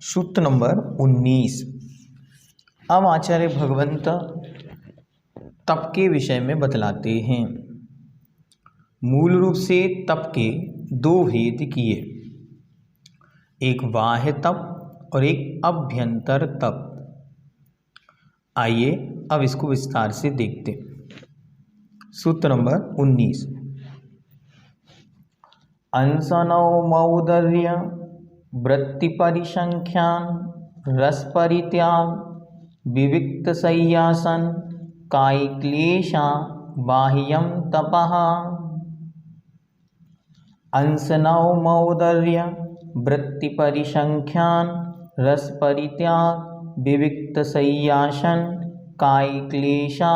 सूत्र नंबर 19। अब आचार्य भगवंत तप के विषय में बतलाते हैं। मूल रूप से तप के दो भेद किए, एक बाह्य तप और एक अभ्यंतर तप। आइए अब इसको विस्तार से देखते। सूत्र नंबर 19। अंसनौ मौदर्य वृत्ति परिसंख्यान रस परित्याग विविक्त सय्यासन कायक्लेशा बाह्यम तपः। अंसनौ मौदर्य वृत्ति परिसंख्यान रस परित्याग विविक्त सय्यासन कायक्लेशा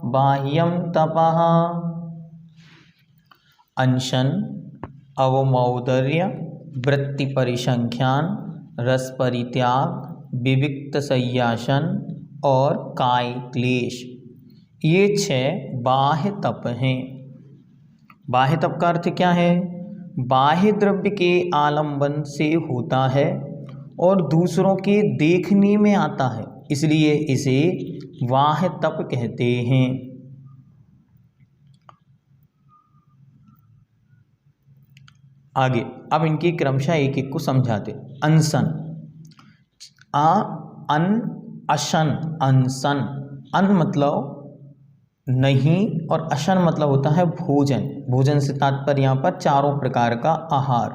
बाह्यम तपः। अंशन, अवमौदर्य, वृत्ति परिसंख्यान, रस परित्याग, विविक्त सय्यासन और काय क्लेश, ये 6 बाह्य तप हैं। बाह्य तप का अर्थ क्या है? बाह्य द्रव्य के आलंबन से होता है और दूसरों के देखने में आता है, इसलिए इसे बाह्य तप कहते हैं। आगे अब इनकी क्रमशः एक एक को समझाते। अंसन, अन, अशन, अनसन। अन मतलब नहीं और अशन मतलब होता है भोजन। भोजन से तात्पर्य यहाँ पर चारों प्रकार का आहार।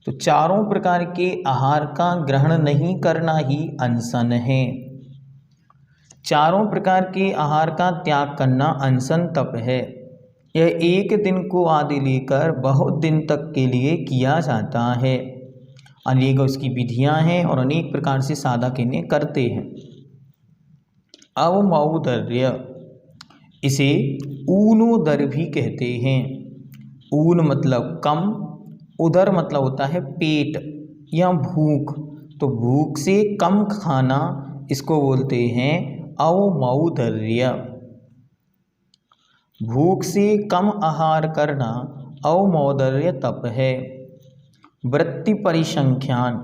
तो चारों प्रकार के आहार का ग्रहण नहीं करना ही अनशन है। चारों प्रकार के आहार का त्याग करना अनशन तप है। यह एक दिन को आदि लेकर बहुत दिन तक के लिए किया जाता है। अनेक उसकी विधियां हैं और अनेक प्रकार से साधक इन्हें करते हैं। अवमौदर्य, इसे ऊनोदर भी कहते हैं। ऊन मतलब कम, उदर मतलब होता है पेट या भूख, तो भूख से कम खाना इसको बोलते हैं अवमौदर्य। भूख से कम आहार करना अवमौदर्य तप है। वृत्ति परिसंख्यान,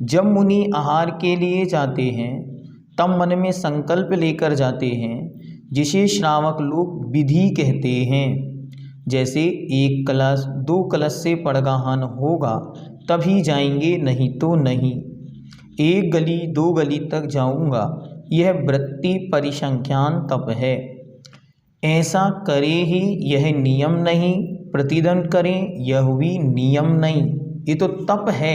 जब मुनि आहार के लिए जाते हैं तब मन में संकल्प लेकर जाते हैं, जिसे श्रावक लोग विधि कहते हैं। जैसे 1 कलश 2 कलश से पड़गाहन होगा तभी जाएंगे, नहीं तो नहीं। 1 गली 2 गली तक जाऊंगा, यह वृत्ति परिसंख्यान तप है। ऐसा करे ही यह नियम नहीं, प्रतिदंड करें यह भी नियम नहीं, ये तो तप है।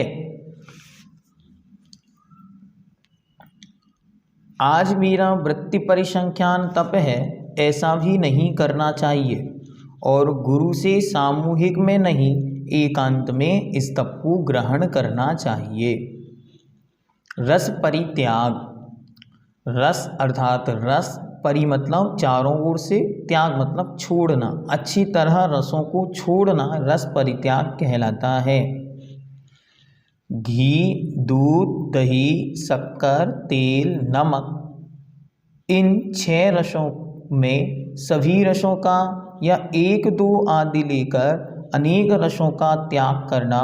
आज मेरा वृत्ति परिसंख्यान तप है, ऐसा भी नहीं करना चाहिए और गुरु से सामूहिक में नहीं, एकांत में इस तप को ग्रहण करना चाहिए। रस परित्याग, रस अर्थात रस, परि मतलब चारों ओर से, त्याग मतलब छोड़ना, अच्छी तरह रसों को छोड़ना रस परित्याग कहलाता है। घी, दूध, दही, शक्कर, तेल, नमक, इन 6 रसों में सभी रसों का या 1-2 आदि लेकर अनेक रसों का त्याग करना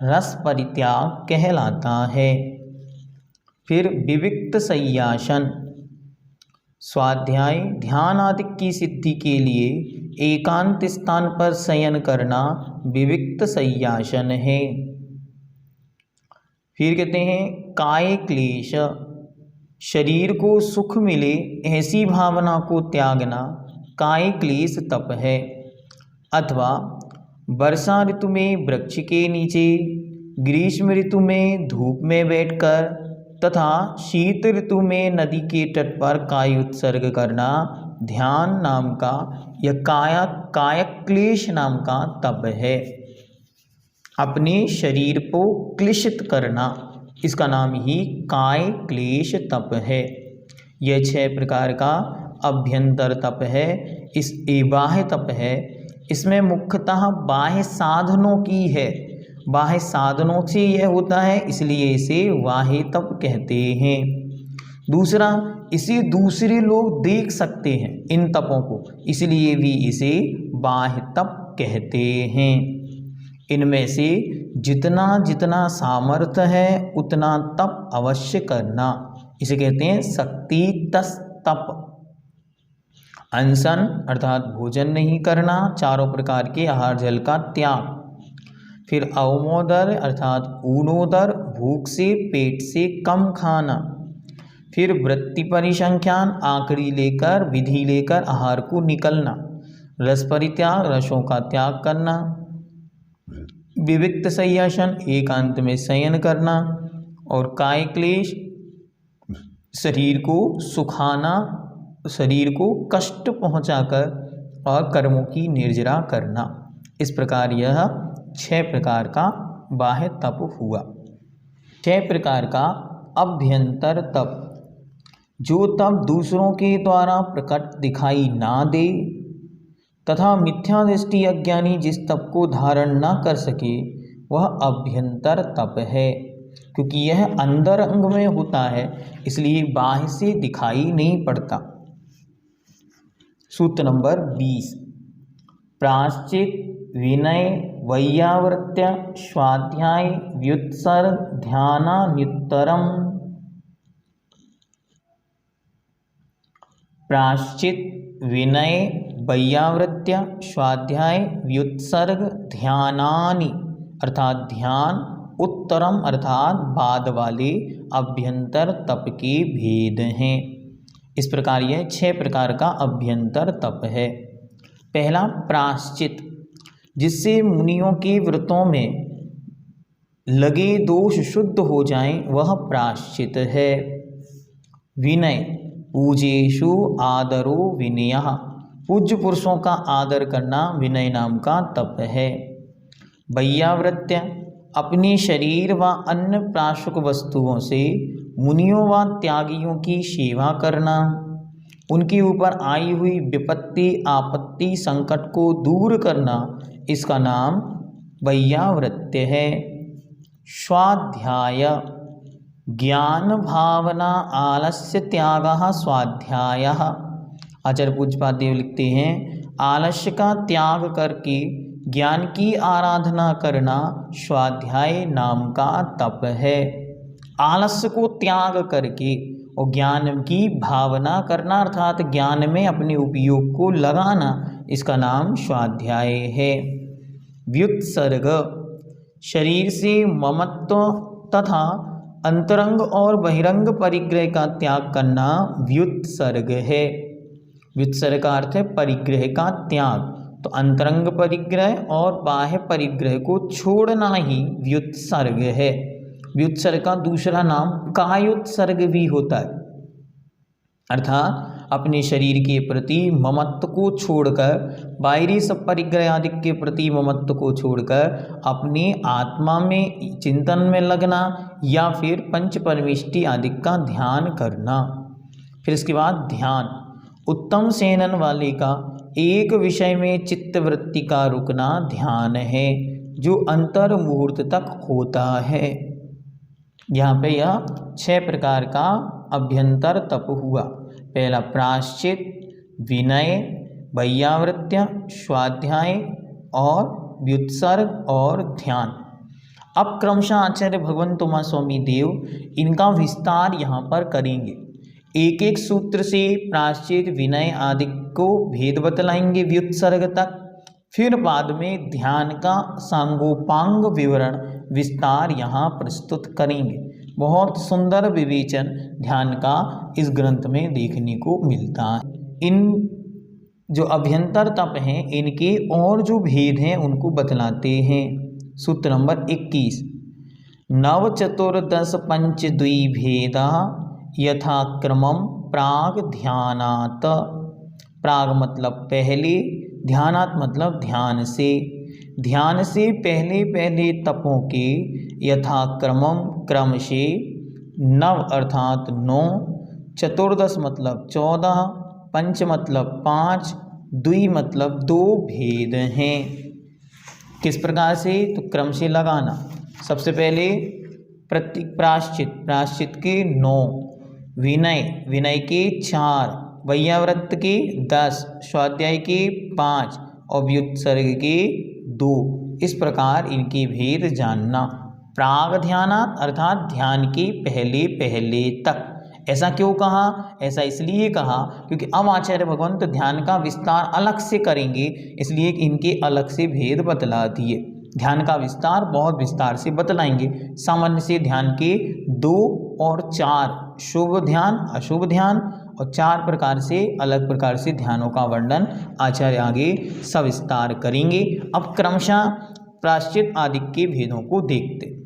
रस परित्याग कहलाता है। फिर विविक्त सय्यासन, स्वाध्याय ध्यान आदि की सिद्धि के लिए एकांत स्थान पर शयन करना विविक्त सय्यासन है। फिर कहते हैं काय क्लेश, शरीर को सुख मिले ऐसी भावना को त्यागना काय क्लेश तप है। अथवा वर्षा ऋतु में वृक्ष के नीचे, ग्रीष्म ऋतु में धूप में बैठकर तथा शीत ऋतु में नदी के तट पर काय उत्सर्ग करना ध्यान नाम का या कायक क्लेश नाम का तप है। अपने शरीर को क्लेशित करना, इसका नाम ही काय क्लेश तप है। यह 6 प्रकार का अभ्यंतर तप है। इस बाह्य तप है, इसमें मुख्यतः बाह्य साधनों की है। बाह्य साधनों से यह होता है, इसलिए इसे बाह्य तप कहते हैं। दूसरा, इसे दूसरे लोग देख सकते हैं इन तपों को, इसलिए भी इसे बाह्य तप कहते हैं। इनमें से जितना जितना सामर्थ्य है उतना तप अवश्य करना, इसे कहते हैं शक्ति तस तप। अनशन अर्थात भोजन नहीं करना, चारों प्रकार के आहार जल का त्याग। फिर अवमोदर अर्थात ऊनोदर, भूख से पेट से कम खाना। फिर वृत्ति परिसंख्यान, आखिरी लेकर विधि लेकर आहार को निकलना। रस परित्याग, रसों का त्याग करना। विविक्त शय्यासन, एकांत में शयन करना। और काय क्लेश, शरीर को सुखाना, शरीर को कष्ट पहुंचाकर और कर्मों की निर्जरा करना। इस प्रकार यह 6 प्रकार का बाह्य तप हुआ। 6 प्रकार का अभ्यंतर तप, जो तप दूसरों के द्वारा प्रकट दिखाई ना दे तथा मिथ्या दृष्टि अज्ञानी जिस तप को धारण न कर सके वह अभ्यंतर तप है, क्योंकि यह अंदर अंग में होता है इसलिए बाह्य से दिखाई नहीं पड़ता। सूत्र नंबर 20, प्रायश्चित, विनय, वैयावृत्य, स्वाध्याय, व्युत्सर्ग, ध्यानान्युत्तरम। प्रायश्चित, विनय, वैयावृत्य, स्वाध्याय, व्युत्सर्ग, ध्यानानि अर्थात ध्यान, उत्तरम अर्थात बाद वाले अभ्यंतर तप के भेद हैं। इस प्रकार यह 6 प्रकार का अभ्यंतर तप है। पहला प्रायश्चित, जिससे मुनियों के व्रतों में लगे दोष शुद्ध हो जाएं, वह प्रायश्चित है। विनय, पूजेषु आदरो विनयः, पूज्य पुरुषों का आदर करना विनय नाम का तप है। वैयावृत्य, अपने शरीर व अन्य प्राशुक वस्तुओं से मुनियों व त्यागियों की सेवा करना, उनके ऊपर आई हुई विपत्ति आपत्ति संकट को दूर करना, इसका नाम वैयावृत्य है। स्वाध्याय, ज्ञान भावना आलस्य त्यागः स्वाध्यायः। आचार्य पूज्यपाद देव लिखते हैं, आलस्य का त्याग करके ज्ञान की आराधना करना स्वाध्याय नाम का तप है। आलस्य को त्याग करके और ज्ञान की भावना करना अर्थात ज्ञान में अपने उपयोग को लगाना, इसका नाम स्वाध्याय है। व्युत्सर्ग, शरीर से ममत्व तथा अंतरंग और बहिरंग परिग्रह का त्याग करना व्युत्सर्ग है। व्युत्सर्ग का अर्थ है परिग्रह का त्याग, तो अंतरंग परिग्रह और बाह्य परिग्रह को छोड़ना ही व्युत्सर्ग है। व्युत्सर्ग का दूसरा नाम कायोत्सर्ग भी होता है, अर्थात अपने शरीर के प्रति ममत्व को छोड़कर, बाहरी सब परिग्रह आदि के प्रति ममत्व को छोड़कर अपनी आत्मा में चिंतन में लगना या फिर पंच परमेष्टि आदि का ध्यान करना। फिर इसके बाद ध्यान, उत्तम सेनन वाले का एक विषय में चित्तवृत्ति का रुकना ध्यान है, जो अंतर मुहूर्त तक होता है। यहाँ पे यह 6 प्रकार का अभ्यंतर तप हुआ। पहला प्रायश्चित, विनय, वैयावृत्य, स्वाध्याय और व्युत्सर्ग और ध्यान। अब क्रमशः आचार्य भगवंत उमा स्वामी देव इनका विस्तार यहाँ पर करेंगे। एक एक सूत्र से प्रायश्चित, विनय आदि को भेद बतलाएंगे व्युत्सर्ग तक, फिर बाद में ध्यान का सांगोपांग विवरण विस्तार यहाँ प्रस्तुत करेंगे। बहुत सुंदर विवेचन ध्यान का इस ग्रंथ में देखने को मिलता है। इन जो अभ्यंतर तप हैं इनके और जो भेद हैं उनको बतलाते हैं। सूत्र नंबर 21, नव चतुर्दश पंच द्विभेदा यथाक्रमम प्राग ध्यानात्। प्राग मतलब पहले, ध्यानात् मतलब ध्यान से। ध्यान से पहले पहले तपों के यथाक्रमम क्रम से, नव अर्थात 9, चतुर्दश मतलब 14, पंच मतलब 5, द्वि मतलब 2 भेद हैं। किस प्रकार से? तो क्रम से लगाना। सबसे पहले प्रायश्चित, प्रायश्चित के 9, विनय, विनय के 4, वैयावृत्त के 10, स्वाध्याय के 5 और व्युत्सर्ग के 2। इस प्रकार इनके भेद जानना। प्राग ध्यानात् अर्थात ध्यान के पहले पहले तक। ऐसा क्यों कहा? ऐसा इसलिए कहा क्योंकि अब आचार्य भगवंत ध्यान का विस्तार अलग से करेंगे, इसलिए इनके अलग से भेद बतला दिए। ध्यान का विस्तार बहुत विस्तार से बतलाएंगे। सामान्य से ध्यान के 2 और 4 शुभ ध्यान, अशुभ ध्यान और 4 प्रकार से अलग प्रकार से ध्यानों का वर्णन आचार्य आगे सविस्तार करेंगे। अब क्रमशः प्रायश्चित आदि के भेदों को देखते।